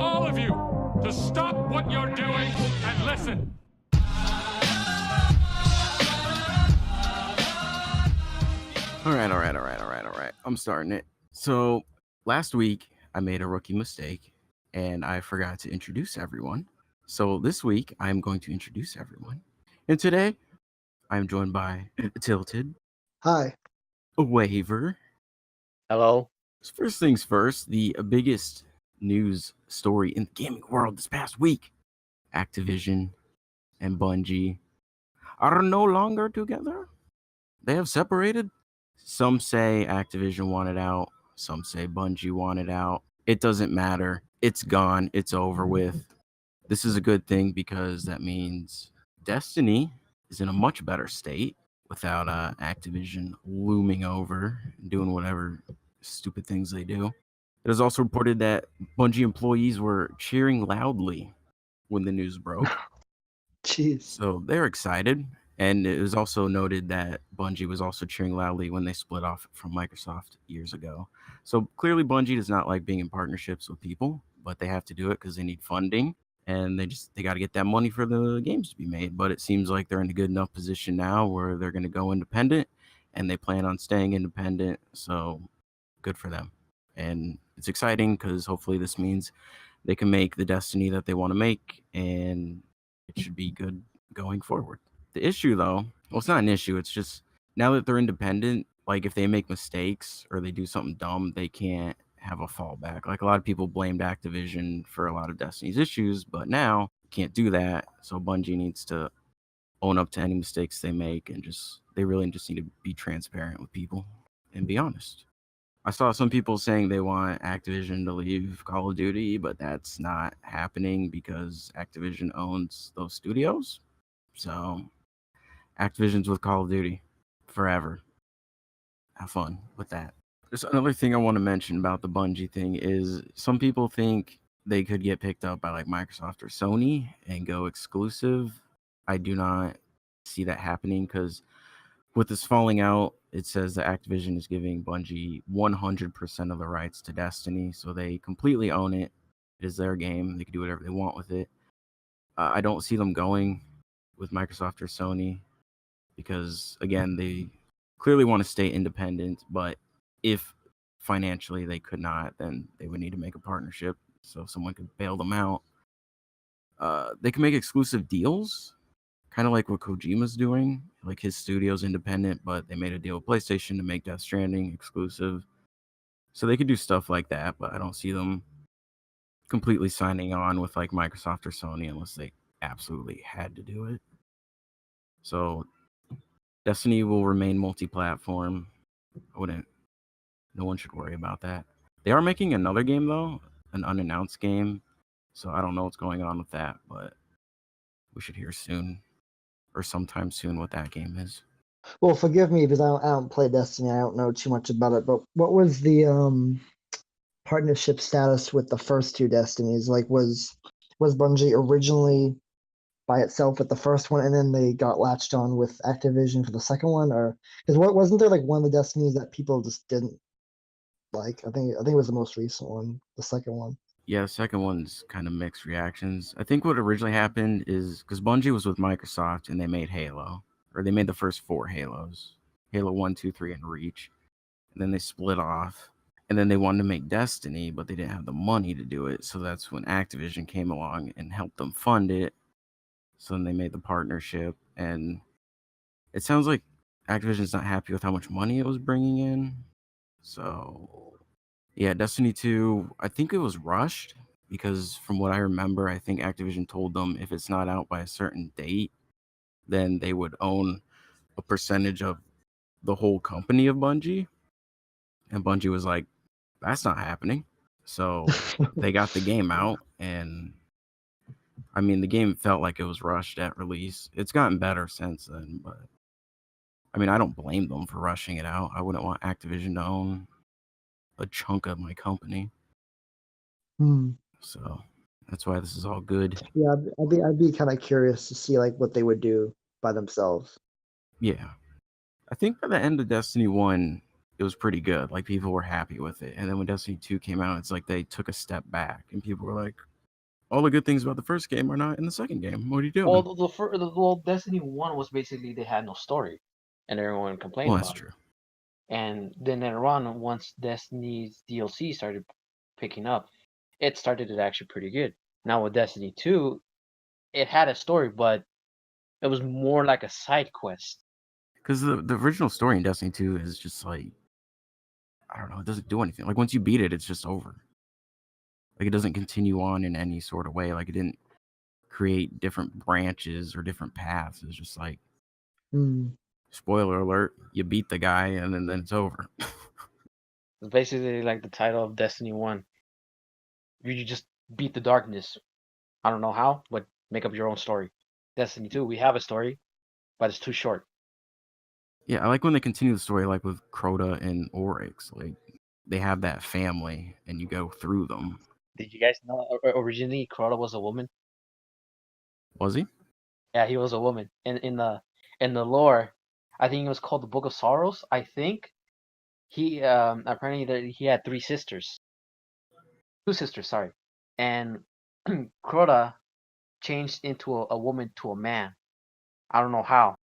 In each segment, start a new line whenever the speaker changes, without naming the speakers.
all of you to stop what you're doing and listen.
All right. I'm starting it. So last week I made a rookie mistake and I forgot to introduce everyone. So this week I'm going to introduce everyone. And today I'm joined by Tilted,
Hi.
Waver.
Hello.
So first things first, the biggest news story in the gaming world this past week: Activision and Bungie are no longer together. They have separated. Some say Activision wanted out. Some say Bungie wanted out. It doesn't matter. It's gone. It's over with. This is a good thing because that means Destiny is in a much better state without Activision looming over and doing whatever stupid things they do. It is also reported that Bungie employees were cheering loudly when the news broke.
Jeez.
So they're excited. And it was also noted that Bungie was also cheering loudly when they split off from Microsoft years ago. So clearly Bungie does not like being in partnerships with people, but they have to do it because they need funding. And they got to get that money for the games to be made. But it seems like they're in a good enough position now where they're going to go independent, and they plan on staying independent. So good for them. And it's exciting because hopefully this means they can make the Destiny that they want to make, and it should be good going forward. The issue, though, well, it's not an issue. It's just now that they're independent, like if they make mistakes or they do something dumb, they can't have a fallback. Like a lot of people blamed Activision for a lot of Destiny's issues, but now can't do that. So Bungie needs to own up to any mistakes they make, and they really just need to be transparent with people and be honest. I saw some people saying they want Activision to leave Call of Duty, but that's not happening because Activision owns those studios. So Activision's with Call of Duty forever. Have fun with that. There's another thing I want to mention about the Bungie thing is some people think they could get picked up by like Microsoft or Sony and go exclusive. I do not see that happening because with this falling out, it says that Activision is giving Bungie 100% of the rights to Destiny, so they completely own it. It is their game. They can do whatever they want with it. I don't see them going with Microsoft or Sony because, again, they clearly want to stay independent, but if financially they could not, then they would need to make a partnership so someone could bail them out. They can make exclusive deals, kind of like what Kojima's doing. Like his studio's independent, but they made a deal with PlayStation to make Death Stranding exclusive. So they could do stuff like that, but I don't see them completely signing on with like Microsoft or Sony unless they absolutely had to do it. So Destiny will remain multi-platform. No one should worry about that. They are making another game though, an unannounced game. So I don't know what's going on with that, but we should hear soon or sometime soon what that game is.
Well, forgive me because I don't play Destiny. I don't know too much about it. But what was the partnership status with the first two Destinies? Like, was Bungie originally by itself with the first one, and then they got latched on with Activision for the second one, or because wasn't there like one of the Destinies that people just didn't like? I think it was the most recent one, the second one.
Yeah, the second one's kind of mixed reactions. I think what originally happened is because Bungie was with Microsoft and they made Halo, or they made the first 4 Halos, Halo 1, 2, 3, and Reach. And then they split off. And then they wanted to make Destiny, but they didn't have the money to do it. So that's when Activision came along and helped them fund it. So then they made the partnership. And it sounds like Activision's not happy with how much money it was bringing in. So yeah, Destiny 2, I think it was rushed because from what I remember, I think Activision told them if it's not out by a certain date, then they would own a percentage of the whole company of Bungie. And Bungie was like, that's not happening. So they got the game out, and I mean, the game felt like it was rushed at release. It's gotten better since then, but I mean, I don't blame them for rushing it out. I wouldn't want Activision to own a chunk of my company. So that's why this is all good.
Yeah, I'd be kind of curious to see like what they would do by themselves.
Yeah, I think by the end of Destiny 1, it was pretty good. Like people were happy with it, and then when Destiny 2 came out, it's like they took a step back, and people were like, all the good things about the first game are not in the second game. What are you doing?
Well, Destiny 1 was basically they had no story, and everyone complained
Well, that's
about it.
true.
And then later on, once Destiny's DLC started picking up, it started it actually pretty good. Now with Destiny 2, it had a story, but it was more like a side quest.
Because the original story in Destiny 2 is just like, I don't know, it doesn't do anything. Like once you beat it, it's just over. Like it doesn't continue on in any sort of way. Like it didn't create different branches or different paths. It's just like, spoiler alert, you beat the guy and then it's over.
It's basically like the title of Destiny 1. You just beat the darkness. I don't know how, but make up your own story. Destiny 2, we have a story, but it's too short.
Yeah, I like when they continue the story, like with Crota and Oryx. Like they have that family, and you go through them.
Did you guys know originally Crota was a woman?
Was he?
Yeah, he was a woman. In the lore, I think it was called the Book of Sorrows. I think he apparently he had 2 sisters, sorry, and Crota changed into a woman to a man. I don't know how.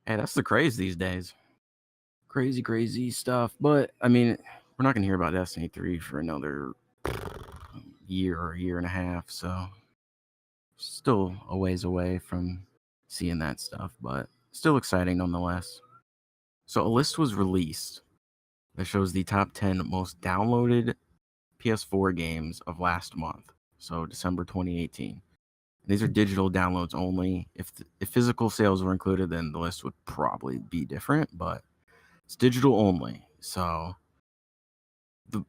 Hey, that's the craze these days. Crazy stuff. But I mean, we're not gonna hear about Destiny 3 for another year or a year and a half, so still a ways away from seeing that stuff, but still exciting nonetheless. So a list was released that shows the top 10 most downloaded PS4 games of last month, so December 2018. And these are digital downloads only. If physical sales were included, then the list would probably be different, but it's digital only. So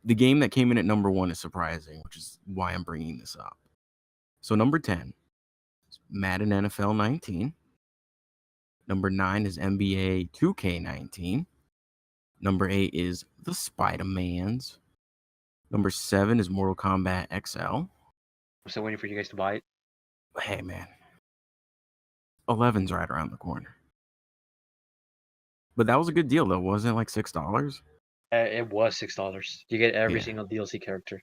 the game that came in at number 1 is surprising, which is why I'm bringing this up. So number 10 is Madden NFL 19. Number 9 is NBA 2K19. Number 8 is The Spider-Mans. Number 7 is Mortal Kombat XL.
I'm still waiting for you guys to buy it.
Hey, man. 11's right around the corner. But that was a good deal, though. Wasn't it like $6?
It was $6. You get every single DLC character.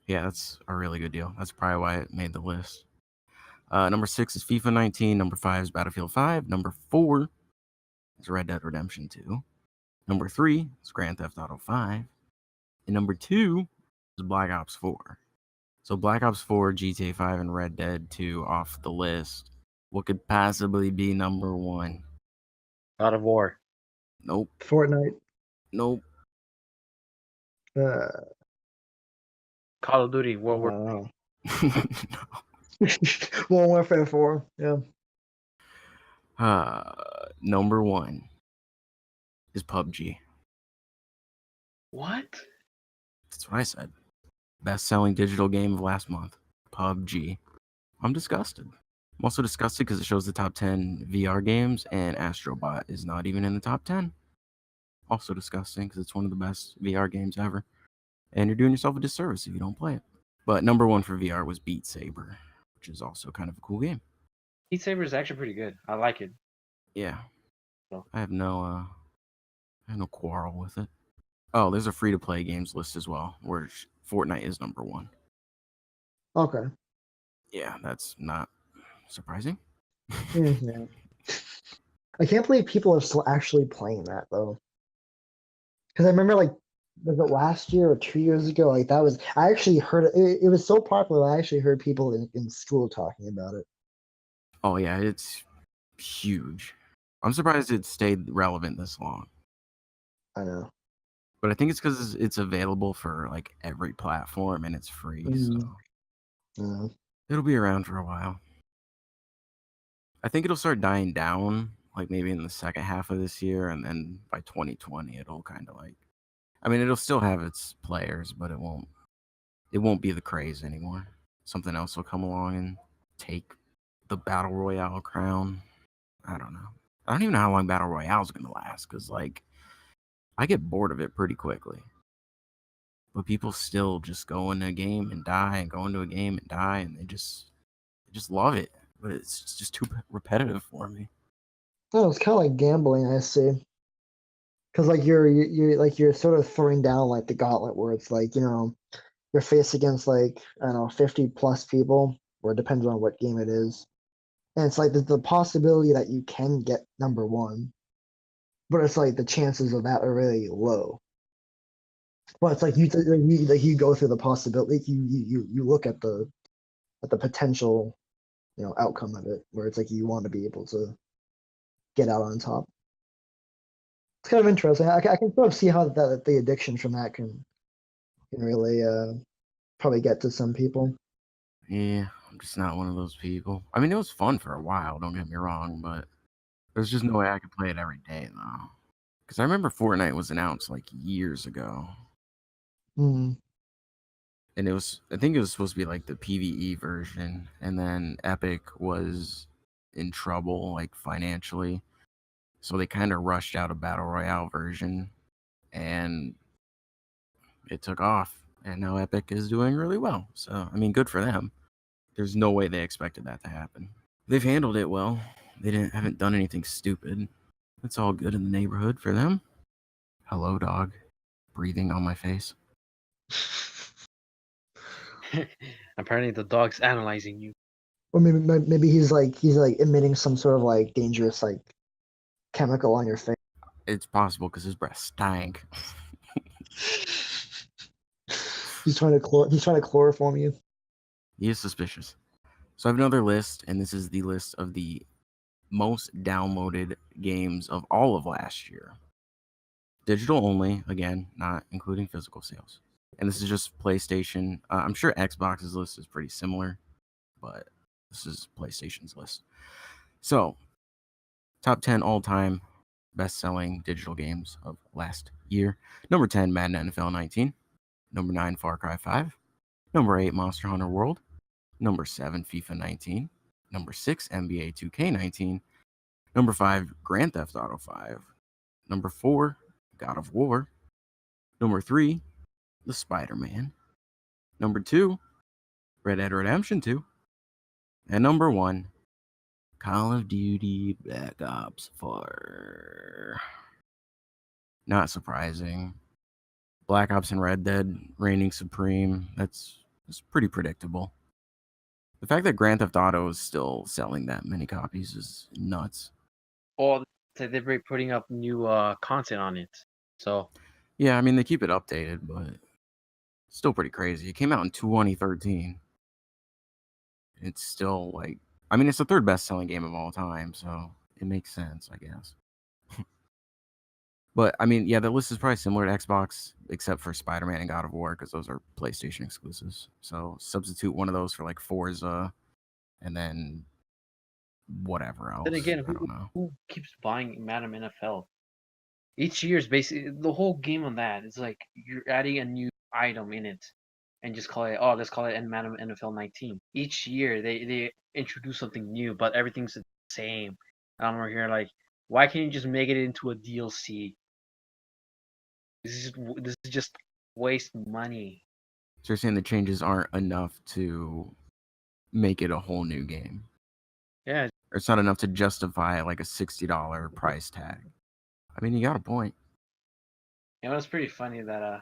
Yeah, that's a really good deal. That's probably why it made the list. Number 6 is FIFA 19. Number 5 is Battlefield 5. Number 4 is Red Dead Redemption 2. Number 3 is Grand Theft Auto 5. And number 2 is Black Ops 4. So Black Ops 4, GTA 5, and Red Dead 2 off the list. What could possibly be number 1?
God of War.
Nope.
Fortnite.
Nope.
Call
of Duty. World War.
No.
Modern Warfare 4. Yeah.
Number 1 is PUBG.
What?
That's what I said. Best-selling digital game of last month. PUBG. I'm disgusted. I'm also disgusted because it shows the top 10 VR games, and Astrobot is not even in the top 10. Also disgusting because it's one of the best VR games ever. And you're doing yourself a disservice if you don't play it. But number 1 for VR was Beat Saber, which is also kind of a cool game.
Beat Saber is actually pretty good. I like it.
Yeah.
So.
I have no quarrel with it. Oh, there's a free-to-play games list as well, where Fortnite is number 1.
Okay.
Yeah, that's not surprising.
Yeah. I can't believe people are still actually playing that, though. Because I remember, like, was it last year or 2 years ago? Like, that was, I actually heard it. It was so popular, I actually heard people in school talking about it.
Oh, yeah, it's huge. I'm surprised it stayed relevant this long.
I know.
But I think it's because it's available for, like, every platform and it's free, so it'll be around for a while. I think it'll start dying down, like, maybe in the second half of this year, and then by 2020, it'll kind of, like... I mean, it'll still have its players, but it won't be the craze anymore. Something else will come along and take the Battle Royale crown. I don't know. I don't even know how long Battle Royale is going to last, because, like, I get bored of it pretty quickly. But people still just go into a game and die, and go into a game and die, and they just love it. But it's just too repetitive for me.
Oh, it's kind of like gambling, I see. Because like you're sort of throwing down like the gauntlet where it's like, you know, you're faced against like, I don't know, 50 plus people, or it depends on what game it is. And it's like the possibility that you can get number one, but it's like the chances of that are really low. But it's like you go through the possibility. You look at the potential, outcome of it, where it's like you want to be able to get out on top. It's kind of interesting. I can sort of see how that the addiction from that can really probably get to some people.
Yeah, I'm just not one of those people. I mean, it was fun for a while, don't get me wrong, but there's just no way I could play it every day, though. Because I remember Fortnite was announced like years ago.
Mm.
And I think it was supposed to be like the PvE version. And then Epic was in trouble, like financially. So they kind of rushed out a Battle Royale version. And it took off. And now Epic is doing really well. So, I mean, good for them. There's no way they expected that to happen. They've handled it well. They haven't done anything stupid. It's all good in the neighborhood for them. Hello, dog. Breathing on my face.
Apparently, the dog's analyzing you.
Or maybe he's like emitting some sort of like dangerous like chemical on your face.
It's possible because his breath stank.
He's trying to chloroform you.
He is suspicious. So I have another list, and this is the list of the most downloaded games of all of last year. Digital only, again, not including physical sales. And this is just PlayStation. I'm sure Xbox's list is pretty similar, but this is PlayStation's list. So, top 10 all-time best-selling digital games of last year. Number 10, Madden NFL 19. Number 9, Far Cry 5. Number 8, Monster Hunter World. Number 7, FIFA 19. Number 6, NBA 2K19. Number 5, Grand Theft Auto 5. Number 4, God of War. Number 3, The Spider-Man. Number 2, Red Dead Redemption 2. And number 1, Call of Duty Black Ops 4. Not surprising. Black Ops and Red Dead reigning supreme. That's pretty predictable. The fact that Grand Theft Auto is still selling that many copies is nuts.
Or they're putting up new content on it. So
yeah, I mean they keep it updated, but it's still pretty crazy. It came out in 2013. It's still like, I mean, it's the third best-selling game of all time, so it makes sense, I guess. But I mean, yeah, the list is probably similar to Xbox, except for Spider-Man and God of War, because those are PlayStation exclusives. So substitute one of those for like Forza, and then whatever else.
then again,
I don't know.
who keeps buying Madden NFL? Each year is basically the whole game on that. It's like you're adding a new item in it, and just call it. Oh, let's call it Madden NFL 19. Each year they introduce something new, but everything's the same. And we're here like, why can't you just make it into a DLC? This is just waste money.
So you're saying the changes aren't enough to make it a whole new game?
Yeah.
Or it's not enough to justify like a $60 price tag. I mean, you got a point.
It was pretty funny that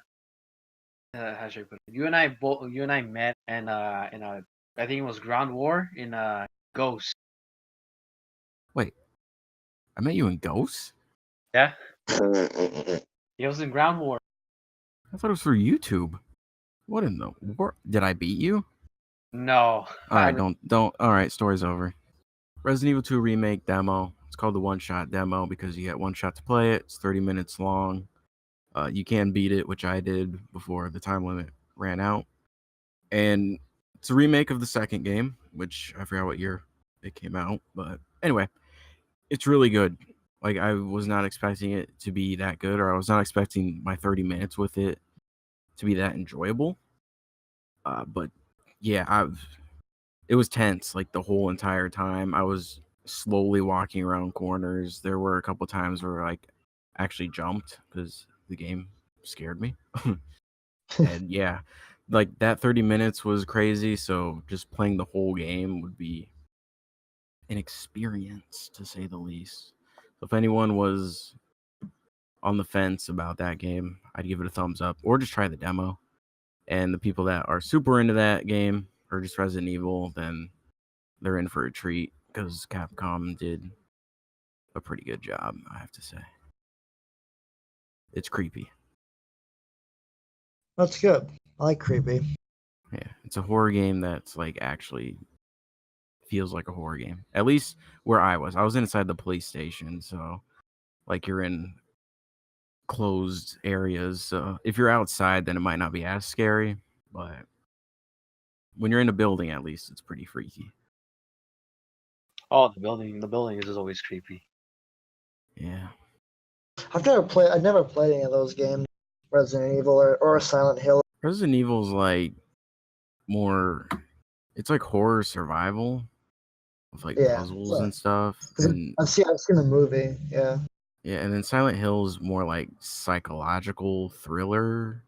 how should I put it? You and I met and in a, I think it was Ground War in Ghost.
Wait, I met you in Ghost?
Yeah. It was in Ground War.
I thought it was for YouTube. What in the world? Did I beat you?
No.
All right, don't. All right, story's over. Resident Evil 2 Remake demo. It's called the one-shot demo because you get one shot to play it. It's 30 minutes long. You can beat it, which I did before the time limit ran out. And it's a remake of the second game, which I forgot what year it came out. But anyway, it's really good. Like, I was not expecting it to be that good, or I was not expecting my 30 minutes with it to be that enjoyable. But yeah, it was tense like the whole entire time. I was slowly walking around corners. There were a couple times where I actually jumped because the game scared me. And yeah, like that 30 minutes was crazy. So just playing the whole game would be an experience, to say the least. So if anyone was on the fence about that game, I'd give it a thumbs up or just try the demo. And the people that are super into that game, or just Resident Evil, then they're in for a treat because Capcom did a pretty good job, I have to say. It's creepy.
That's good. I like creepy.
Yeah, it's a horror game that's like actually feels like a horror game. At least where I was inside the police station, so like you're in closed areas. So if you're outside, then it might not be as scary, but when you're in a building, at least it's pretty freaky.
Oh, the building is always creepy.
Yeah.
I've never played any of those games, Resident Evil or Silent Hill.
Resident Evil's like more, it's like horror survival with like puzzles and stuff. And
I've seen the movie. Yeah.
yeah, and then Silent Hill's more like psychological thriller.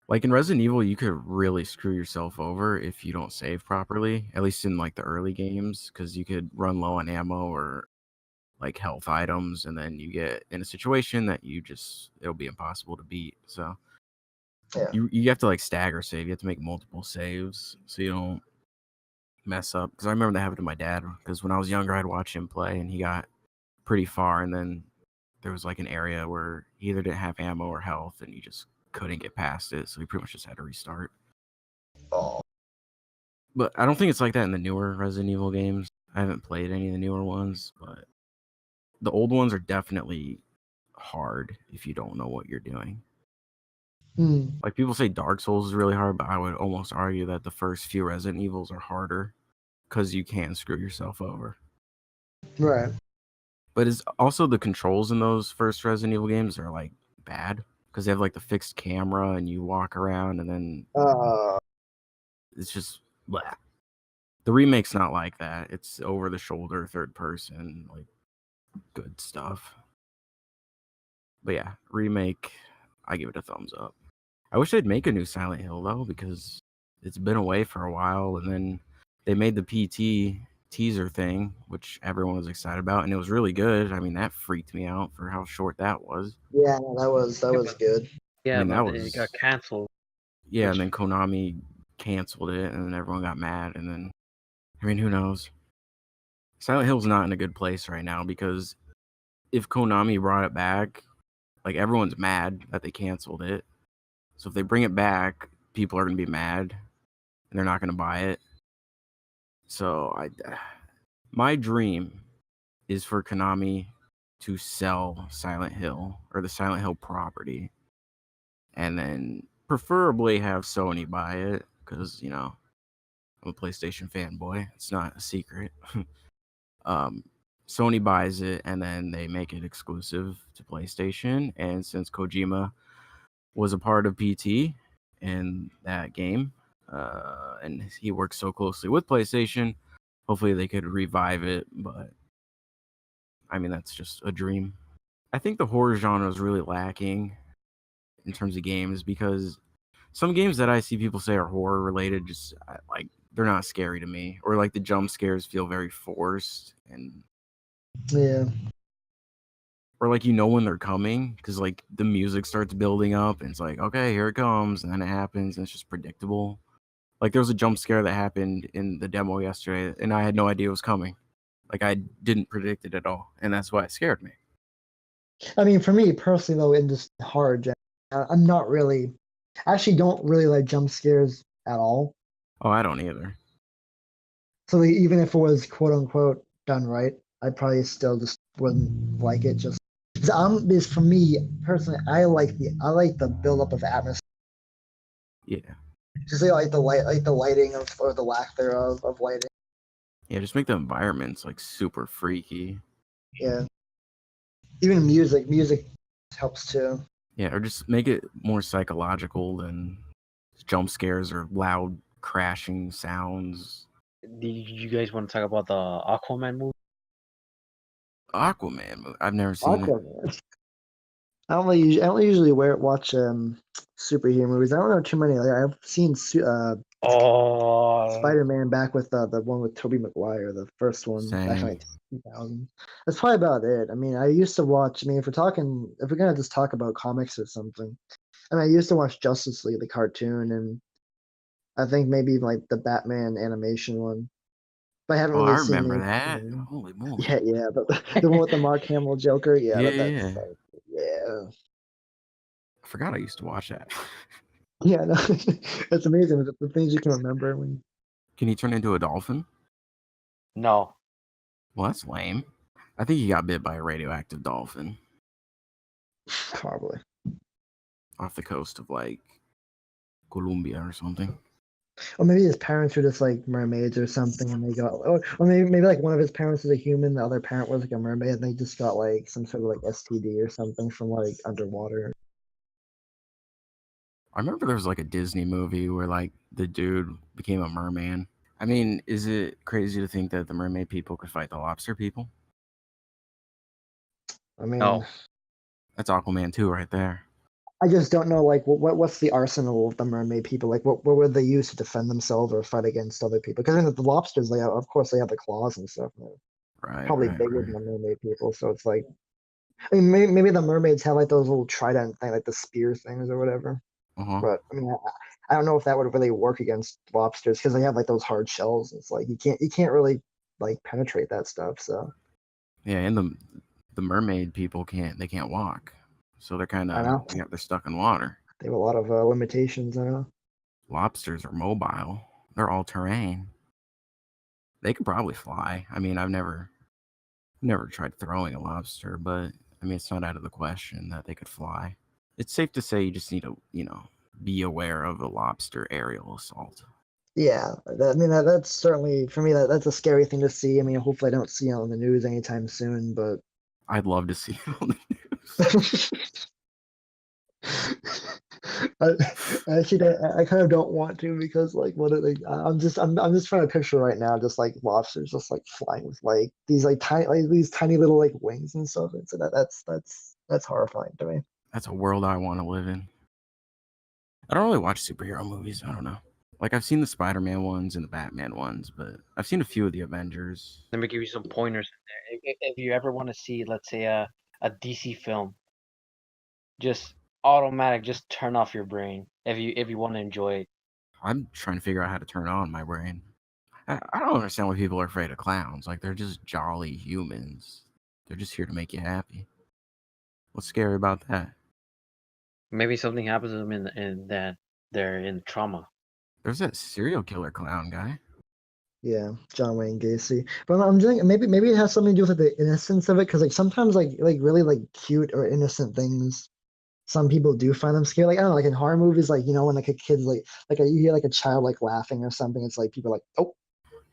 Like in Resident Evil, you could really screw yourself over if you don't save properly, at least in like the early games, because you could run low on ammo or like health items, and then you get in a situation that it'll be impossible to beat. So
Yeah.
you have to like stagger save. You have to make multiple saves so you don't mess up. Because I remember that happened to my dad, because when I was younger, I'd watch him play and he got pretty far, and then there was like an area where he either didn't have ammo or health, and he just couldn't get past it, so he pretty much just had to restart.
Oh.
But I don't think it's like that in the newer Resident Evil games. I haven't played any of the newer ones, but the old ones are definitely hard if you don't know what you're doing. Like people say Dark Souls is really hard, but I would almost argue that the first few Resident Evils are harder because you can screw yourself over.
Right.
But it's also the controls in those first Resident Evil games are like bad because they have like the fixed camera and you walk around and then it's just blah. The remake's not like that. It's over the shoulder, third person, like good stuff. But yeah, remake, I give it a thumbs up. I wish they'd make a new Silent Hill though, because it's been away for a while, and then they made the PT teaser thing, which everyone was excited about, and it was really good. I mean, that freaked me out for how short that was.
Yeah, that was good.
Yeah,
I mean,
but it got canceled.
Yeah, and then Konami canceled it, and then everyone got mad, and then, I mean, who knows? Silent Hill's not in a good place right now, because if Konami brought it back, like, everyone's mad that they canceled it. So if they bring it back, people are going to be mad, and they're not going to buy it. So my dream is for Konami to sell Silent Hill, or the Silent Hill property, and then preferably have Sony buy it, because, you know, I'm a PlayStation fanboy. It's not a secret. Sony buys it, and then they make it exclusive to PlayStation. And since Kojima was a part of PT in that game, and he works so closely with PlayStation, hopefully they could revive it. But I mean, that's just a dream. I think the horror genre is really lacking in terms of games, because some games that I see people say are horror related, just like, they're not scary to me, or like the jump scares feel very forced, and
yeah,
or like, you know, when they're coming, because like the music starts building up and it's like, okay, here it comes, and then it happens, and it's just predictable. Like there was a jump scare that happened in the demo yesterday, and I had no idea it was coming. Like I didn't predict it at all, and that's why it scared me.
I mean, for me personally, though, in just horror, I'm not really, I actually don't really like jump scares at all.
Oh, I don't either.
So like, even if it was quote unquote done right, I probably still just wouldn't like it. Just because for me personally, I like the build up of atmosphere.
Yeah.
Just like the lighting or the lack thereof of lighting.
Yeah, just make the environments like super freaky.
Yeah. Even music helps too.
Yeah, or just make it more psychological than jump scares or loud crashing sounds.
Do you guys want to talk about the Aquaman movie?
Aquaman, I've never seen it.
I don't usually watch superhero movies. I don't know too many. Like, I've seen Spider-Man back with the one with Tobey Maguire, the first one, back in like 2000. That's probably about it. I mean, I used to watch. I mean, if we're gonna just talk about comics or something, I mean, I used to watch Justice League, the cartoon, and I think maybe even like the Batman animation one. But I haven't
Oh, I
really seen
remember
any.
that. Holy moly.
Yeah. The one with the Mark Hamill Joker. Yeah,
Yeah.
yeah.
I forgot I used to watch that.
Yeah, no, it's amazing the things you can remember when.
Can he turn into a dolphin?
No.
Well, that's lame. I think he got bit by a radioactive dolphin
Probably.
off the coast of like Colombia or something.
Or maybe his parents were just like mermaids or something, and they got, or maybe like one of his parents is a human, the other parent was like a mermaid, and they just got like some sort of like STD or something from like underwater.
I remember there was like a Disney movie where like the dude became a merman. I mean, is it crazy to think that the mermaid people could fight the lobster people?
I mean,
No.
That's Aquaman 2 right there.
I just don't know like what's the arsenal of the mermaid people, like what would they use to defend themselves or fight against other people? Because I mean, the lobsters, they have, of course, they have the claws and stuff. And they're
Right.
probably bigger than the mermaid people, so it's like, I mean, maybe the mermaids have like those little trident thing, like the spear things or whatever.
Uh-huh.
But I mean, I don't know if that would really work against lobsters because they have like those hard shells. It's like you can't really like penetrate that stuff. So
Yeah, and the mermaid people can't walk. So they're kind
I know
of they're stuck in water.
they have a lot of limitations. I know.
Lobsters are mobile. They're all terrain. They could probably fly. I mean, I've never tried throwing a lobster, but I mean, it's not out of the question that they could fly. It's safe to say you just need to, be aware of a lobster aerial assault.
Yeah, I mean that's certainly for me that's a scary thing to see. I mean, hopefully I don't see it on the news anytime soon, but
I'd love to see it on the news.
Actually, I kind of don't want to because like what are they? I'm just trying to picture right now, just like lobsters just like flying with like these like these tiny little like wings and stuff. And so that's horrifying to me.
That's a world I want to live in. I don't really watch superhero movies. I don't know. Like I've seen the Spider-Man ones and the Batman ones, but I've seen a few of the Avengers.
Let me give you some pointers in there. If you ever want to see, let's say, a DC film, just automatic, just turn off your brain if you want to enjoy it.
I'm trying to figure out how to turn on my brain. I don't understand why people are afraid of clowns. Like they're just jolly humans. They're just here to make you happy. What's scary about that?
Maybe something happens to them in that they're in trauma.
There's that serial killer clown guy.
Yeah, John Wayne Gacy. But I'm thinking maybe it has something to do with the innocence of it, because like sometimes like really like cute or innocent things, some people do find them scary. Like I don't know, like in horror movies, like when like a kid's you hear like a child like laughing or something, it's like people are like, oh.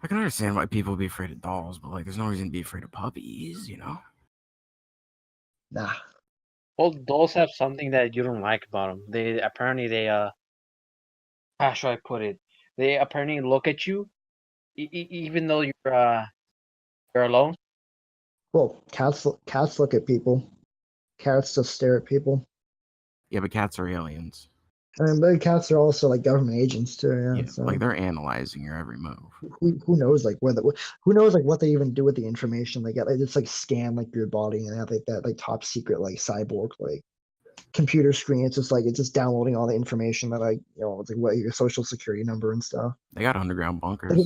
I can understand why people would be afraid of dolls, but like there's no reason to be afraid of puppies,
Nah.
Well, dolls have something that you don't like about them. They how should I put it? They apparently look at you, even though you're alone.
Well, cats look at people. Cats just stare at people.
Yeah, but cats are aliens.
I mean, but cats are also like government agents too. Yeah.
Yeah,
So
like they're analyzing your every move.
who knows like who knows like what they even do with the information they get? They just like scan like your body and have like that like top secret like cyborg like computer screen. It's just downloading all the information that it's like what your social security number and stuff.
They got underground
They
bunkers.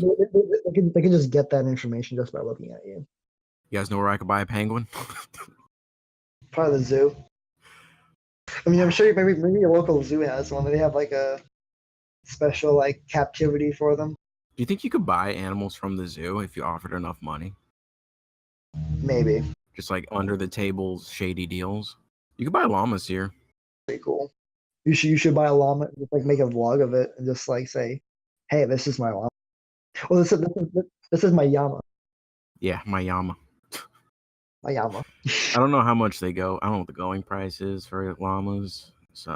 can, they can just get that information just by looking at you.
You guys know where I could buy a penguin?
Probably the zoo. I mean, I'm sure maybe your local zoo has one. They have like a special like captivity for them.
Do you think you could buy animals from the zoo if you offered enough money?
Maybe.
Just like under the table shady deals. You could buy llamas here.
Pretty cool. You should buy a llama and just like make a vlog of it and just like say, hey, this is my llama. Well, this is my llama.
Yeah, my llama.
My llama.
I don't know how much they go. I don't know what the going price is for llamas. So,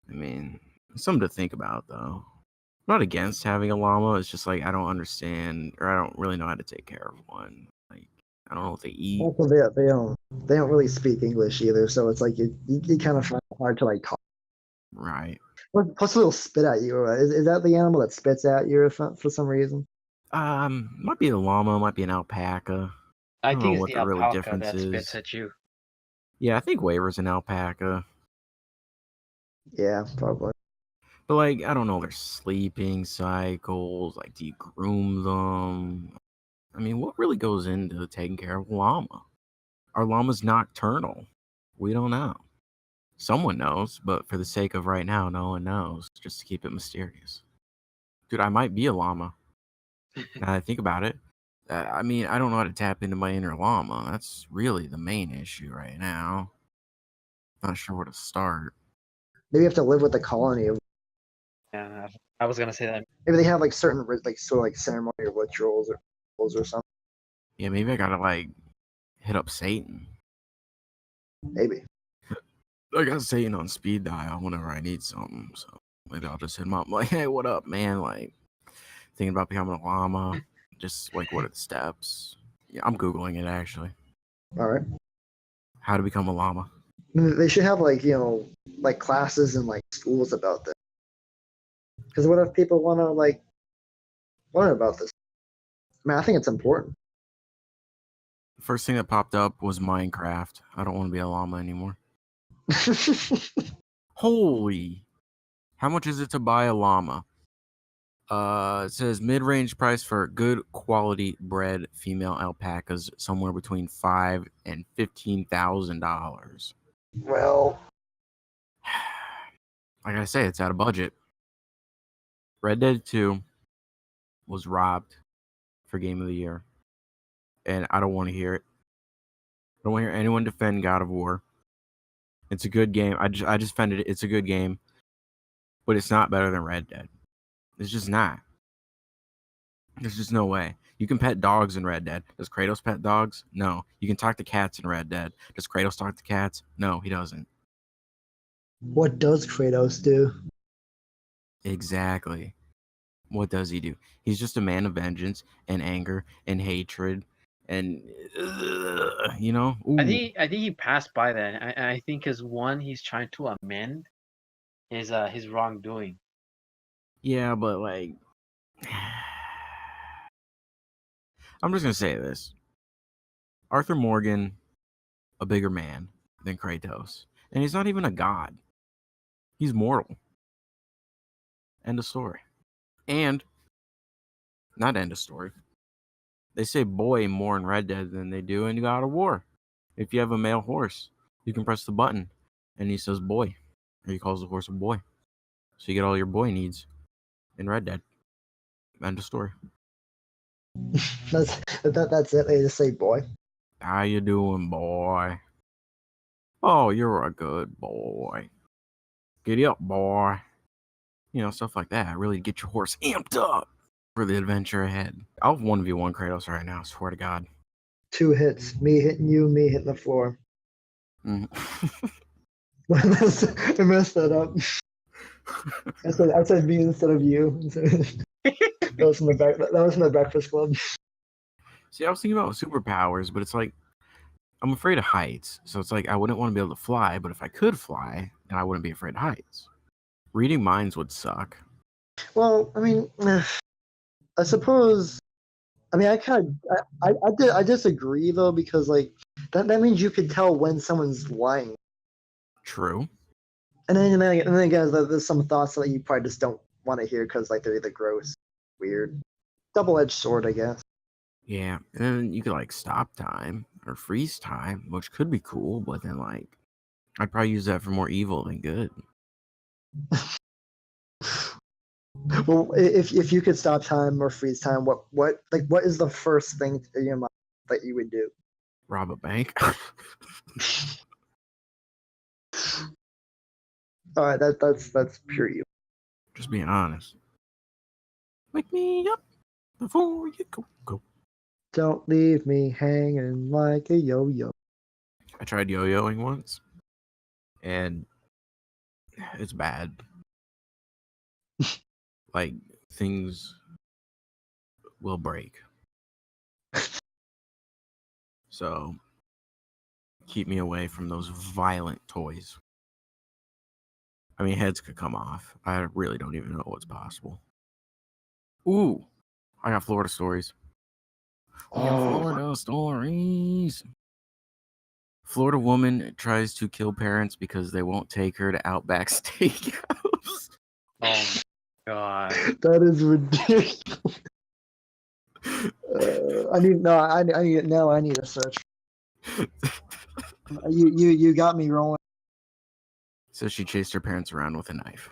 I mean, something to think about though. I'm not against having a llama. It's just like I don't understand, or I don't really know how to take care of one. Like I don't know what they eat.
Also, they don't really speak English either, so it's like you kind of find it hard to like talk.
Right.
Plus, it'll spit at you. Is that the animal that spits at you for some reason?
Might be the llama, might be an alpaca.
I
don't
think
know
it's
what
the
the really
alpaca
difference
that spits
is.
at you.
Yeah, I think Waver's an alpaca.
Yeah, probably.
But like, I don't know their sleeping cycles. Like, do you groom them? I mean, what really goes into taking care of a llama? Are llamas nocturnal? We don't know. Someone knows, but for the sake of right now, no one knows. Just to keep it mysterious. Dude, I might be a llama. Now that I think about it. I mean, I don't know how to tap into my inner llama. That's really the main issue right now. Not sure where to start.
Maybe you have to live with a colony of.
Yeah, I was gonna say that.
Maybe they have like certain like sort of like ceremonial rituals or something.
Yeah, maybe I gotta like hit up Satan.
Maybe.
I got Satan on speed dial whenever I need something. So maybe I'll just hit him up like, hey, what up, man? Like, thinking about becoming a llama. Just like, what are the steps? Yeah, I'm Googling it actually.
All right.
How to become a llama.
They should have like like classes and like schools about this. Because what if people want to like learn about this? I mean, I think it's important.
The first thing that popped up was Minecraft. I don't want to be a llama anymore. Holy. How much is it to buy a llama? It says mid-range price for good quality bred female alpacas somewhere between $5,000 and $15,000.
Well,
Like I say, it's out of budget. Red Dead 2 was robbed for Game of the Year. And I don't want to hear it. I don't want to hear anyone defend God of War. It's a good game. I just defended it. It's a good game. But it's not better than Red Dead. It's just not. There's just no way. You can pet dogs in Red Dead. Does Kratos pet dogs? No. You can talk to cats in Red Dead. Does Kratos talk to cats? No, he doesn't.
what does Kratos do?
Exactly. What does he do? He's just a man of vengeance and anger and hatred and you know. Ooh.
I think he passed by that. I think as one, he's trying to amend his wrongdoing.
Yeah, but like, I'm just gonna say this: Arthur Morgan, a bigger man than Kratos, and he's not even a god. He's mortal. End of story. And not end of story. They say boy more in Red Dead than they do in God of War. If you have a male horse, you can press the button and he says boy. Or he calls the horse a boy. So you get all your boy needs in Red Dead. End of story.
That's it. They just say boy.
How you doing, boy? Oh, you're a good boy. Giddy up, boy. You know, stuff like that. Really get your horse amped up for the adventure ahead. I'll 1v1 Kratos right now, swear to God.
2 hits. Me hitting you, me hitting the floor.
Mm.
I messed that up. I said me instead of you. That was from the Breakfast Club.
See, I was thinking about superpowers, but it's like, I'm afraid of heights. So it's like, I wouldn't want to be able to fly, but if I could fly, then I wouldn't be afraid of heights. Reading minds would suck.
Well, I mean, I suppose. I mean, I disagree though, because like that means you could tell when someone's lying.
True.
And then again, there's some thoughts that you probably just don't want to hear because like they're either gross, weird, double-edged sword, I guess.
Yeah, and then you could like stop time or freeze time, which could be cool, but then like I'd probably use that for more evil than good.
Well, if you could stop time or freeze time, what is the first thing in your mind that you would do?
Rob a bank.
All right, that's pure evil.
Just being honest. Wake me up before you go.
Don't leave me hanging like a yo-yo.
I tried yo-yoing once, and it's bad. Like, things will break. So, keep me away from those violent toys. I mean, heads could come off. I really don't even know what's possible. Ooh, I got Florida stories. Florida stories. Florida woman tries to kill parents because they won't take her to Outback Steakhouse.
Oh my god.
That is ridiculous. I need a search. You got me rolling.
So she chased her parents around with a knife.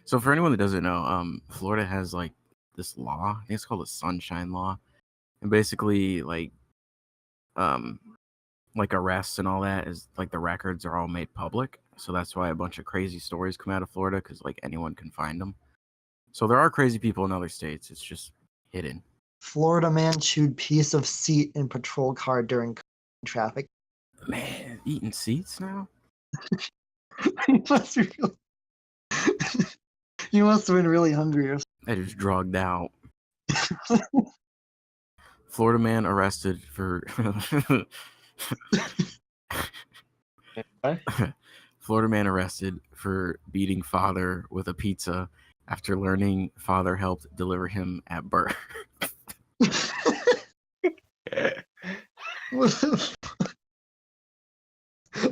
So for anyone that doesn't know, Florida has like this law. I think it's called the Sunshine Law, and basically like arrests and all that is like the records are all made public. So that's why a bunch of crazy stories come out of Florida because like anyone can find them. So there are crazy people in other states. It's just hidden.
Florida man chewed piece of seat in patrol car during traffic.
Man, eating seats now?
He must be really... He must have been really hungry or
I just drugged out. Florida man arrested for
What?
Florida man arrested for beating father with a pizza after learning father helped deliver him at birth.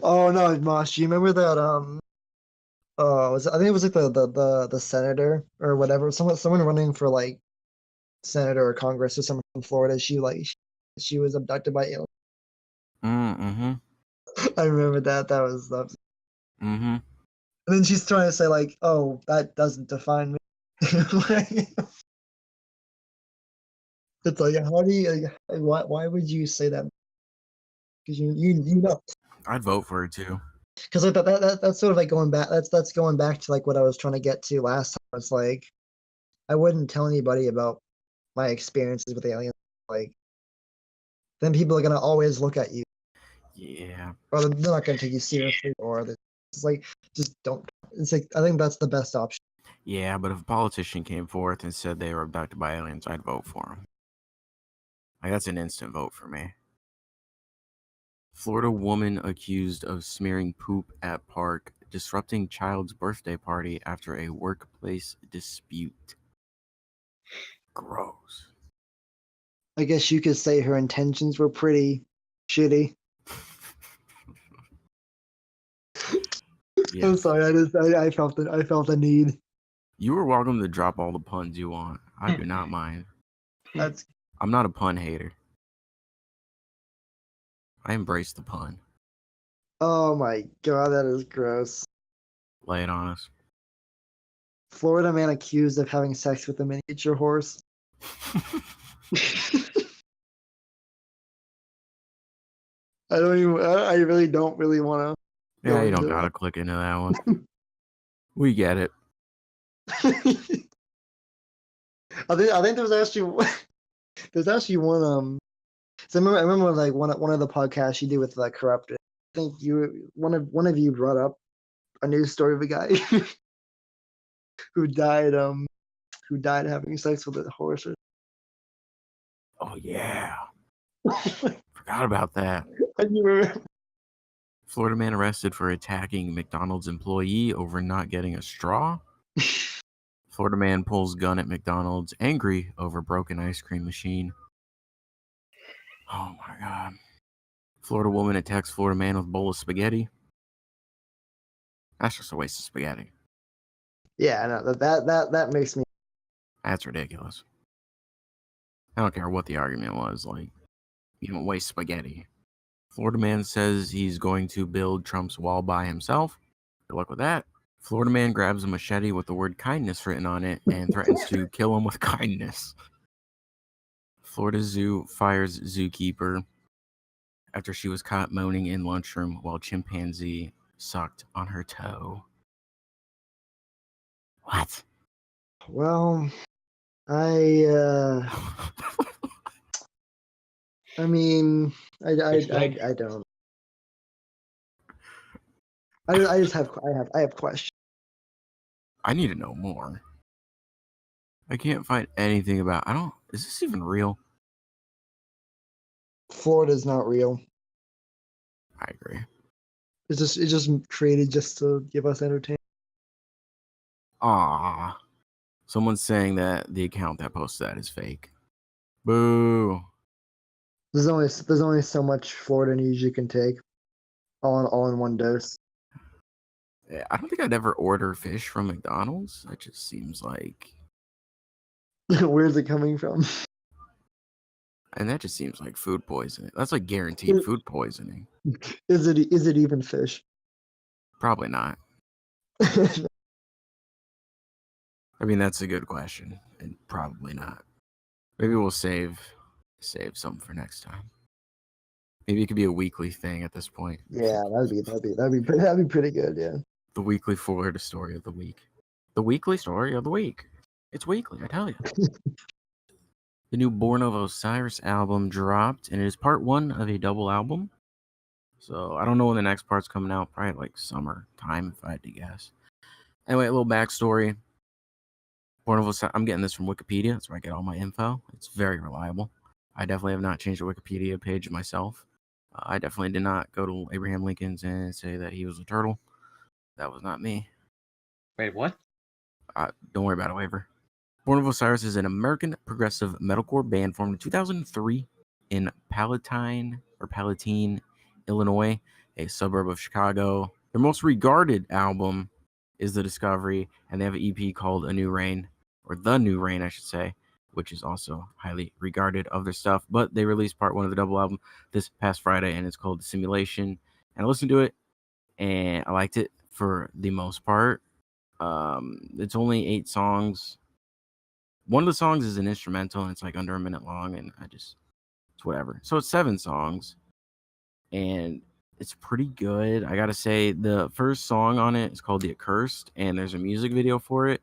Oh no, Mosh, do you remember that I think it was like the senator or whatever, someone running for like senator or Congress or someone from Florida, she was abducted by aliens.
Mm-hmm.
I remember that was
Mm-hmm.
and then she's trying to say like, oh, that doesn't define me. It's like, how do you why would you say that? Because you know,
I'd vote for it too.
because like that's sort of like going back. That's going back to like what I was trying to get to last time. It's like I wouldn't tell anybody about my experiences with aliens. Like then people are gonna always look at you,
Yeah.
or they're not gonna take you seriously, or it's like just don't. It's like I think that's the best option.
Yeah, but if a politician came forth and said they were abducted by aliens, I'd vote for him. Like, that's an instant vote for me. Florida woman accused of smearing poop at park, disrupting child's birthday party after a workplace dispute. Gross.
I guess you could say her intentions were pretty shitty.
Yeah.
I'm sorry, I felt the need.
You are welcome to drop all the puns you want. I do not mind. I'm not a pun hater. I embrace the pun.
Oh my god, that is gross.
Lay it on us.
Florida man accused of having sex with a miniature horse. I really don't really want to.
Yeah, you don't gotta click into that one. We get it.
I think there's actually one so I remember like one of the podcasts you did with like Corrupted. I think one of you brought up a news story of a guy who died having sex with a horse.
Oh yeah. Forgot about that.
I remember.
Florida man arrested for attacking McDonald's employee over not getting a straw. Florida man pulls gun at McDonald's, angry over broken ice cream machine. Oh my god. Florida woman attacks Florida man with bowl of spaghetti. That's just a waste of spaghetti.
Yeah, no, that makes me.
That's ridiculous. I don't care what the argument was. Like, you don't waste spaghetti. Florida man says he's going to build Trump's wall by himself. Good luck with that. Florida man grabs a machete with the word kindness written on it and threatens to kill him with kindness. Florida zoo fires zookeeper after she was caught moaning in lunchroom while chimpanzee sucked on her toe. What?
Well, I mean, I don't. I just have questions.
I need to know more. I can't find anything about. Is this even real?
Florida's not real.
I agree.
It's just created just to give us entertainment.
Ah, someone's saying that the account that posted that is fake. Boo.
There's only so much Florida news you can take, all in one dose.
I don't think I'd ever order fish from McDonald's. That just seems like,
Where's it coming from?
and that just seems like food poisoning. That's like guaranteed food poisoning.
Is it even fish?
Probably not. I mean, that's a good question, and probably not. Maybe we'll save some for next time. Maybe it could be a weekly thing at this point.
Yeah, that'd be pretty good. Yeah.
The weekly Florida story of the week. The weekly story of the week. It's weekly, I tell you. The new Born of Osiris album dropped, and it is part 1 of a double album. So I don't know when the next part's coming out. Probably like summer time, if I had to guess. Anyway, a little backstory. Born of Osiris. I'm getting this from Wikipedia. That's where I get all my info. It's very reliable. I definitely have not changed the Wikipedia page myself. I definitely did not go to Abraham Lincoln's and say that he was a turtle. That was not me.
Wait, what?
Don't worry about it, Waver. Born of Osiris is an American progressive metalcore band formed in 2003 in Palatine, Illinois, a suburb of Chicago. Their most regarded album is The Discovery, and they have an EP called A New Reign, or The New Reign, I should say, which is also highly regarded of their stuff. But they released part 1 of the double album this past Friday, and it's called The Simulation. And I listened to it, and I liked it for the most part. It's only 8 songs. One of the songs is an instrumental, and it's like under a minute long, and it's whatever. So it's 7 songs, and it's pretty good. I gotta say, the first song on it is called The Accursed, and there's a music video for it,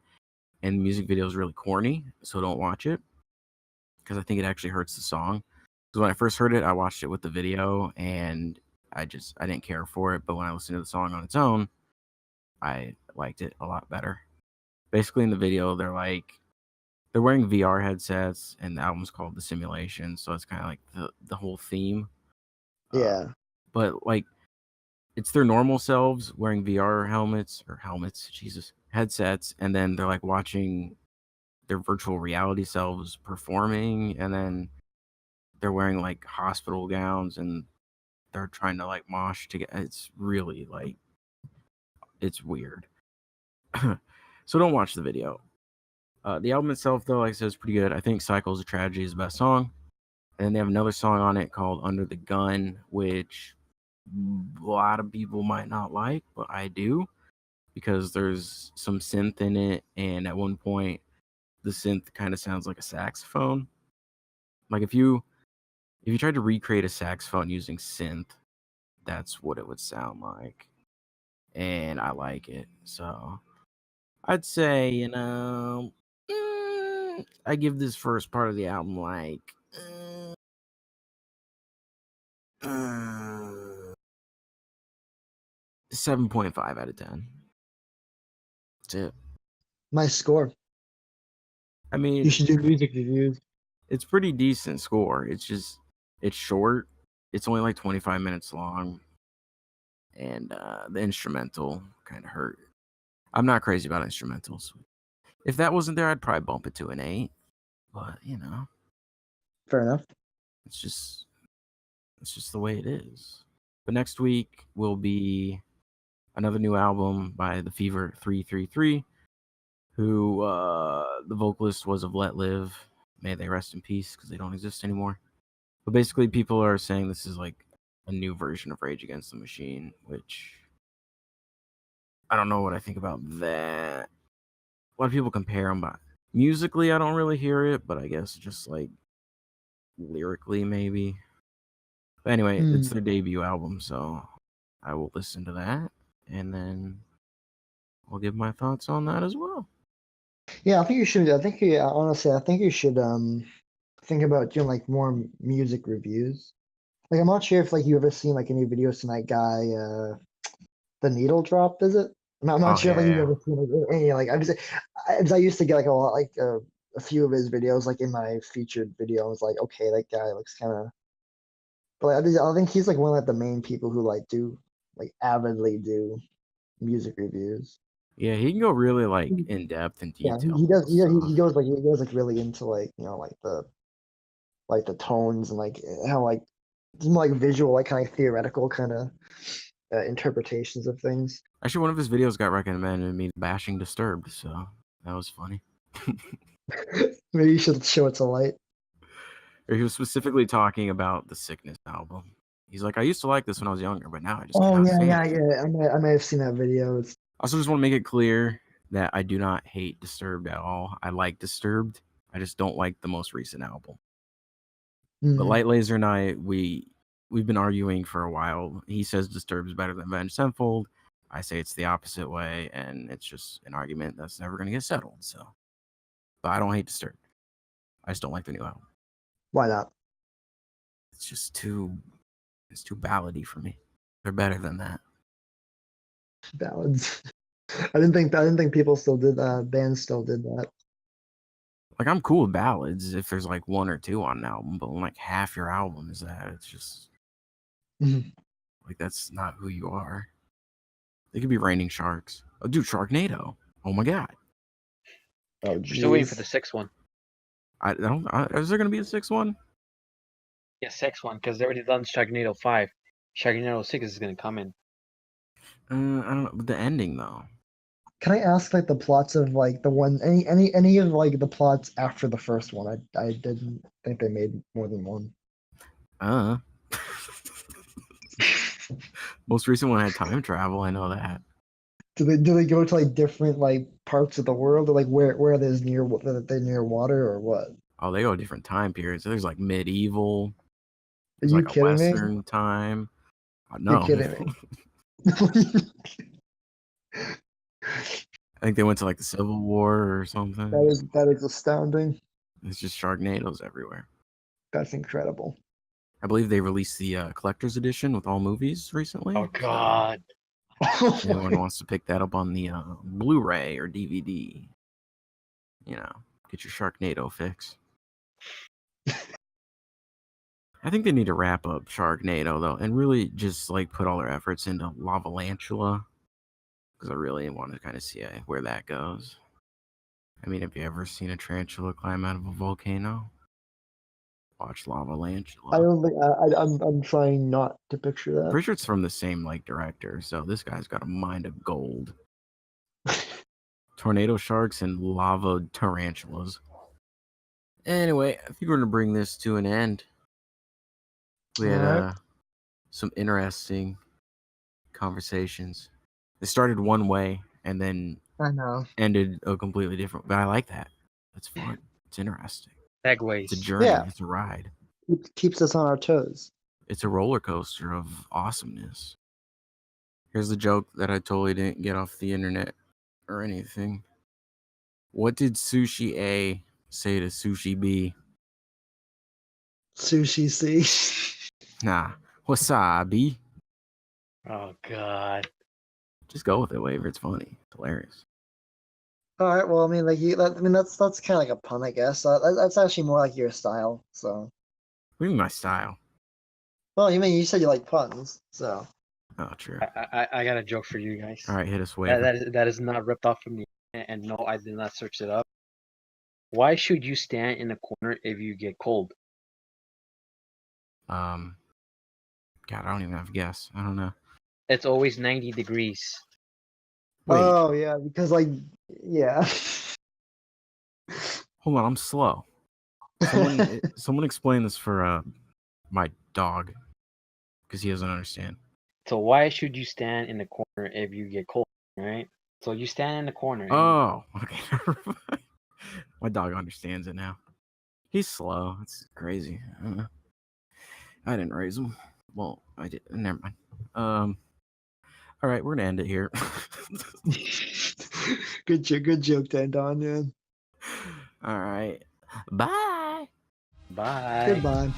and the music video is really corny, so don't watch it, because I think it actually hurts the song. Because when I first heard it, I watched it with the video, and I didn't care for it, but when I listened to the song on its own, I liked it a lot better. Basically, in the video, they're wearing VR headsets, and the album's called The Simulation, so it's kind of like the whole theme.
Yeah.
But like, it's their normal selves wearing VR headsets, and then they're like watching their virtual reality selves performing, and then they're wearing like hospital gowns, and they're trying to like mosh together. It's really like, it's weird. So don't watch the video. The album itself, though, like I said, is pretty good. I think Cycles of Tragedy is the best song. And they have another song on it called Under the Gun, which a lot of people might not like, but I do, because there's some synth in it, and at one point, the synth kind of sounds like a saxophone. Like if you tried to recreate a saxophone using synth, that's what it would sound like. And I like it. So I'd say, I give this first part of the album like 7.5 out of 10. That's it.
Nice score.
I mean,
You should do music reviews.
it's pretty decent score. It's short. It's only like 25 minutes long, and the instrumental kind of hurt. I'm not crazy about instrumentals. If that wasn't there, I'd probably bump it to an 8. But
Fair enough.
it's just the way it is. But next week will be another new album by the Fever 333, who the vocalist was of Let Live. May they rest in peace, because they don't exist anymore. But basically, people are saying this is like a new version of Rage Against the Machine, which I don't know what I think about that. A lot of people compare them, but musically, I don't really hear it, but I guess just like lyrically, maybe. But anyway, it's their debut album, so I will listen to that, and then I'll give my thoughts on that as well.
Yeah, I think you should. Honestly, I think you should think about doing like more music reviews. Like, I'm not sure if like you ever seen like any videos from that guy, the Needle Drop, is it? I'm not sure if like, you've ever seen like, any like I used to get like a lot like a few of his videos like in my featured video. I was like, okay, that guy looks kind of. But like, I think he's like one of like, the main people who like do like avidly do music reviews.
Yeah, he can go really like in depth and
Yeah,
detail.
he does. He goes like really into like like the tones and like how like it's more like visual, like kind of theoretical kind of interpretations of things.
Actually, one of his videos got recommended to me bashing Disturbed, so that was funny.
Maybe you should show it to light.
Or he was specifically talking about the Sickness album. He's like, I used to like this when I was younger, but now I just
Oh
cannot
yeah,
stand
yeah,
it.
yeah. I may have seen that video. It's
I also just want to make it clear that I do not hate Disturbed at all. I like Disturbed. I just don't like the most recent album. But Light Laser and I, we've been arguing for a while. He says Disturbed is better than Avenged Sevenfold. I say it's the opposite way, and it's just an argument that's never going to get settled. So, but I don't hate Disturbed. I just don't like the new album.
Why not?
It's just too ballady for me. They're better than that.
Ballads. I didn't think people still did that. Bands still did that.
Like, I'm cool with ballads if there's like one or two on an album, but when like half your album is that, it's just like that's not who you are. They could be Raining Sharks. Oh, dude, Sharknado. Oh my god.
Oh,
We're still waiting for the 6th one.
Is there gonna be a 6th one?
Yeah, 6th one, because they already done Sharknado 5. Sharknado 6 is gonna come in.
I don't know. But the ending though.
Can I ask like the plots of like the one any of like the plots after the first one? I didn't think they made more than one.
Most recent one had time travel. I know that.
Do they go to like different like parts of the world, or like where there's near they're near water or what?
Oh, they go to different time periods. There's like medieval.
Are
There's
you
like a
kidding me?
Western time. No.
You're kidding me.
I think they went to like the Civil War or something.
That is astounding.
It's just Sharknadoes everywhere.
That's incredible.
I believe they released the collector's edition with all movies recently.
Oh god.
If anyone wants to pick that up on the Blu-ray or DVD, you know, get your Sharknado fix. I think they need to wrap up Sharknado though, and really just like put all their efforts into Lavalantula, because I really want to kind of see where that goes. I mean, have you ever seen a tarantula climb out of a volcano? Watch Lavalantula.
I don't think I'm trying not to picture that.
Pretty sure it's from the same like director, so this guy's got a mind of gold. Tornado sharks and lava tarantulas. Anyway, I think we're gonna bring this to an end. We had some interesting conversations. They started one way and then
I know.
ended a completely different. But I like that. That's fun. It's interesting.
Segues.
It's a journey.
Yeah.
It's a ride.
It keeps us on our toes.
It's a roller coaster of awesomeness. Here's the joke that I totally didn't get off the internet or anything. What did Sushi A say to Sushi B?
Sushi C.
Nah, wasabi.
Oh god.
Just go with it, Waver. It's funny. It's hilarious.
All right. Well, I mean, that's kind of like a pun, I guess. That's actually more like your style. So.
What do you mean my style?
Well, you said you like puns, so.
Oh, true.
I got a joke for you guys.
All right, hit us, Waver.
That is not ripped off from me, and no, I did not search it up. Why should you stand in a corner if you get cold?
God, I don't even have a guess. I don't know.
It's always 90 degrees.
Wait,
Oh yeah, because like yeah.
hold on. I'm slow. Someone explain this for my dog, because he doesn't understand.
So why should you stand in the corner if you get cold, right? So you stand in the corner.
Oh, okay. My dog understands it now. He's slow. It's crazy. I don't know. I didn't raise him. Well, I did. Never mind. All right, we're gonna end it here.
Good joke to end on, man.
All right. Bye.
Bye.
Goodbye.